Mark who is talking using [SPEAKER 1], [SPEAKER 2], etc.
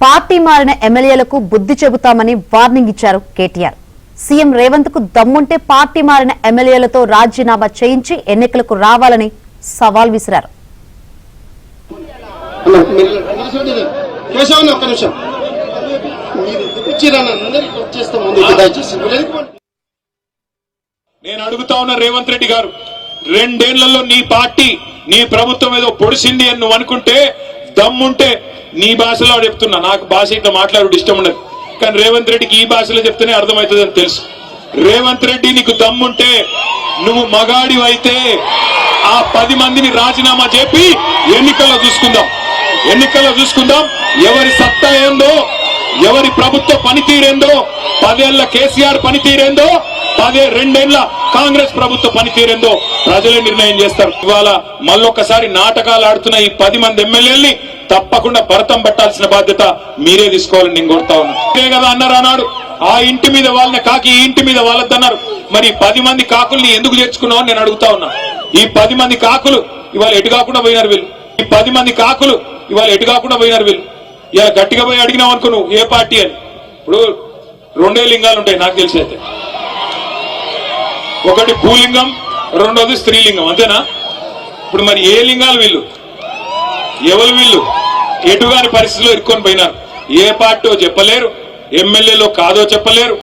[SPEAKER 1] Party మారిన ఎమ్మెల్యేలకు బుద్ధి చెబుతామని వార్నింగ్ ఇచ్చారు కేటీఆర్. సీఎం రేవంత్ కు దమ్ముంటే పార్టీ మారిన ఎమ్మెల్యేలతో రాజీనామా చేయించి ఎన్నికలకు రావాలని సవాల్ విసిరారు.
[SPEAKER 2] నేను అడుగుతా ఉన్న రేవంత్ రెడ్డి గారు, 2 ఏళ్లలో నీ పార్టీ నీ ప్రభుత్వం ఏదో పొడిసింది అని నువ్వు అనుకుంటే దమ్ముంటే నీ భాషలో చెప్తున్నా. నాకు భాష ఇట్లా మాట్లాడు ఇష్టం ఉండదు, కానీ రేవంత్ రెడ్డికి ఈ భాషలో చెప్తేనే అర్థమవుతుంది అని తెలుసు. రేవంత్ రెడ్డి నీకు దమ్ముంటే నువ్వు మగాడి అయితే ఆ 10 మందిని రాజీనామా చేపి ఎన్నికల్లో చూసుకుందాం. ఎవరి సత్తా ఏందో, ఎవరి ప్రభుత్వ పనితీరేందో, 10 ఏళ్ల కేసీఆర్ పనితీరేందో, 2 ఏళ్ల కాంగ్రెస్ ప్రభుత్వ పనితీరేందో ప్రజలే నిర్ణయం చేస్తారు. ఇవాళ మళ్ళొక్కసారి నాటకాలు ఆడుతున్న ఈ 10 మంది ఎమ్మెల్యేల్ని తప్పకుండా భరతం పట్టాల్సిన బాధ్యత మీరే తీసుకోవాలని నేను కోరుతా ఉన్నా. ఇదే కదా అన్నారు ఆనాడు, ఆ ఇంటి మీద వాళ్ళని కాకి ఈ ఇంటి మీద వాళ్ళద్దన్నారు. మరి 10 మంది కాకుల్ని ఎందుకు చేర్చుకున్నావు నేను అడుగుతా ఉన్నా. ఈ 10 మంది కాకులు ఇవాళ ఎటు కాకుండా పోయినారు వీళ్ళు. ఇలా గట్టిగా పోయి అడిగినావు అనుకో నువ్వు ఏ పార్టీ అని. ఇప్పుడు 2 లింగాలు ఉంటాయి నాకు తెలిసి అయితే, ఒకటి భూలింగం, రెండోది స్త్రీలింగం, అంతేనా? ఇప్పుడు మరి ఏ లింగాలు వీళ్ళు, ఎవరు వీళ్ళు? ఎటుగాని పరిస్థితిలో ఇరుక్కొని పోయినారు. ఏ పార్టీ చెప్పలేరు, ఎమ్మెల్యేలో కాదో చెప్పలేరు.